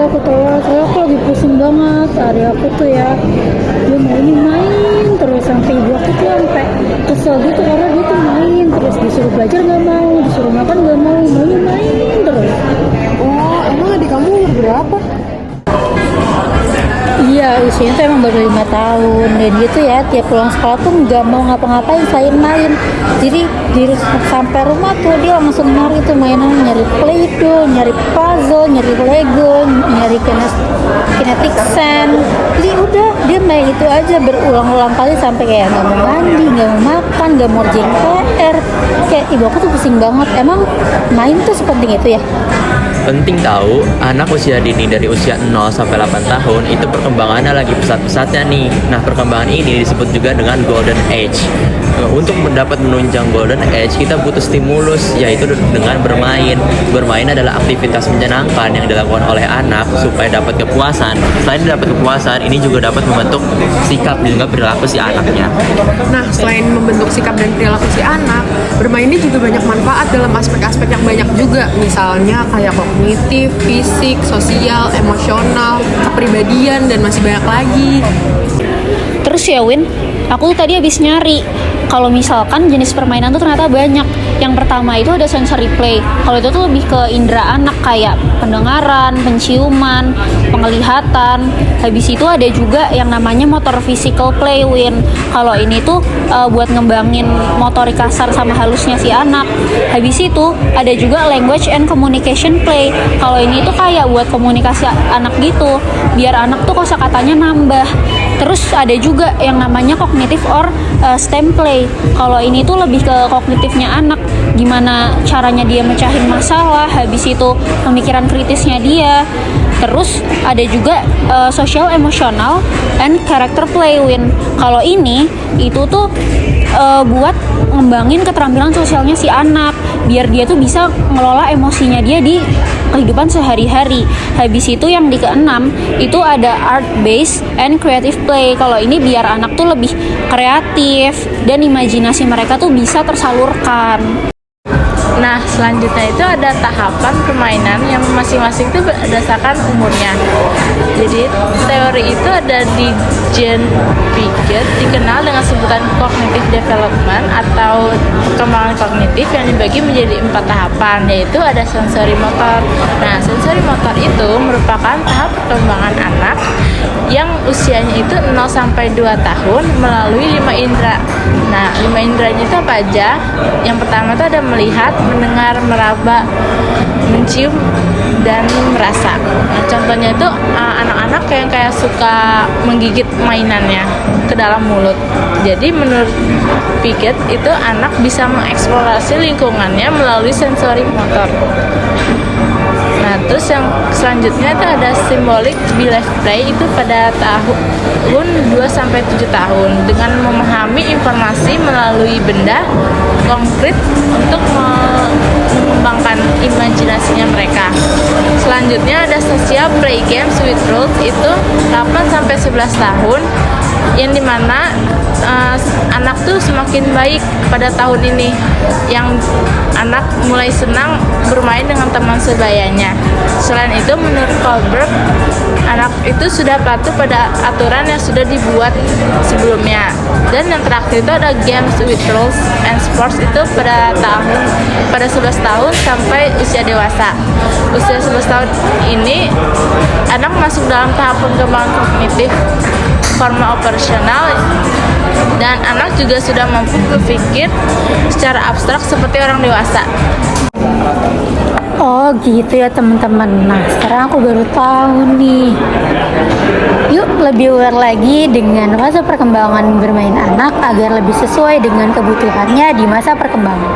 aku tolak, soalnya aku lagi pusing banget. Hari aku tuh ya, dia maunya main terus, sampai ibu aku tuh sampai kesel gitu karena dia tuh main terus, disuruh belajar nggak mau, disuruh makan nggak mau, maunya main terus. Oh, emang adik kamu umur berapa? Iya, usianya tuh emang baru 5 tahun, dan dia tuh ya tiap pulang sekolah tuh nggak mau ngapa-ngapain selain main. Jadi sampai rumah tuh dia langsung nyari tuh mainan, nyari Play-Doh, nyari puzzle, nyari Lego, nyari kinetic sand. Jadi udah dia main itu aja berulang-ulang kali sampai kayak nggak mau mandi, nggak mau makan, nggak mau ngerjain PR. Kayak ibu aku tuh pusing banget. Emang main tuh sepenting itu ya? Penting tahu, anak usia dini dari usia 0 sampai 8 tahun itu perkembangannya lagi pesat-pesatnya nih. Nah, perkembangan ini disebut juga dengan golden age. Untuk mendapat menunjang golden age, kita butuh stimulus, yaitu dengan bermain. Bermain adalah aktivitas menyenangkan yang dilakukan oleh anak supaya dapat kepuasan. Selain dapat kepuasan, ini juga dapat membentuk sikap dan juga perilaku si anaknya. Nah, selain membentuk sikap dan perilaku si anak, bermain ini juga banyak manfaat dalam aspek-aspek yang banyak juga. Misalnya kayak kognitif, fisik, sosial, emosional, kepribadian, dan masih banyak lagi. Terus ya Win, aku tuh tadi habis nyari kalau misalkan jenis permainan tuh ternyata banyak. Yang pertama itu ada sensory play. Kalau itu tuh lebih ke indera anak kayak pendengaran, penciuman, penglihatan. Habis itu ada juga yang namanya motor physical play, Win. Kalau ini tuh buat ngembangin motorik kasar sama halusnya si anak. Habis itu ada juga language and communication play. Kalau ini tuh kayak buat komunikasi anak gitu, biar anak tuh kosakatanya nambah. Terus ada juga yang namanya cognitive or STEM play. Kalau ini tuh lebih ke kognitifnya anak, gimana caranya dia mecahin masalah, habis itu pemikiran kritisnya dia. Terus ada juga social, emotional, and character play, Win. Kalau ini itu tuh buat ngembangin keterampilan sosialnya si anak, biar dia tuh bisa ngelola emosinya dia di kehidupan sehari-hari. Habis itu yang di keenam itu ada art based and creative play. Kalau ini biar anak tuh lebih kreatif dan imajinasi mereka tuh bisa tersalurkan. Nah, selanjutnya itu ada tahapan permainan yang masing-masing itu berdasarkan umurnya. Jadi, teori itu ada di Jean Piaget, dikenal dengan sebutan cognitive development atau perkembangan kognitif yang dibagi menjadi 4 tahapan, yaitu ada sensori motor. Nah, sensori motor itu merupakan tahap perkembangan anak yang usianya itu 0 sampai 2 tahun melalui 5 indera. Nah, 5 inderanya itu apa aja? Yang pertama itu ada melihat, mendengar, meraba, mencium, dan merasa. Nah, contohnya itu anak-anak yang kayak suka menggigit mainannya ke dalam mulut. Jadi menurut Piaget itu anak bisa mengeksplorasi lingkungannya melalui sensori motor. Nah, terus yang selanjutnya itu ada symbolic belief play, itu pada tahun 2 sampai 7 tahun dengan memahami informasi melalui benda konkret untuk mengembangkan imajinasinya mereka. Selanjutnya ada social play games with rules, itu 8 sampai 11 tahun, yang dimana anak tuh semakin baik pada tahun ini, yang anak mulai senang bermain dengan teman sebayanya. Selain itu, menurut Kohlberg, anak itu sudah patuh pada aturan yang sudah dibuat sebelumnya. Dan yang terakhir itu ada games with rules and sports, itu pada 11 tahun sampai usia dewasa. Usia 11 tahun ini anak masuk dalam tahap pengembangan kognitif formal operasional, dan anak juga sudah mampu berpikir secara abstrak seperti orang dewasa. Oh gitu ya teman-teman. Nah sekarang aku baru tahu nih. Yuk lebih aware lagi dengan masa perkembangan bermain anak agar lebih sesuai dengan kebutuhannya di masa perkembangan.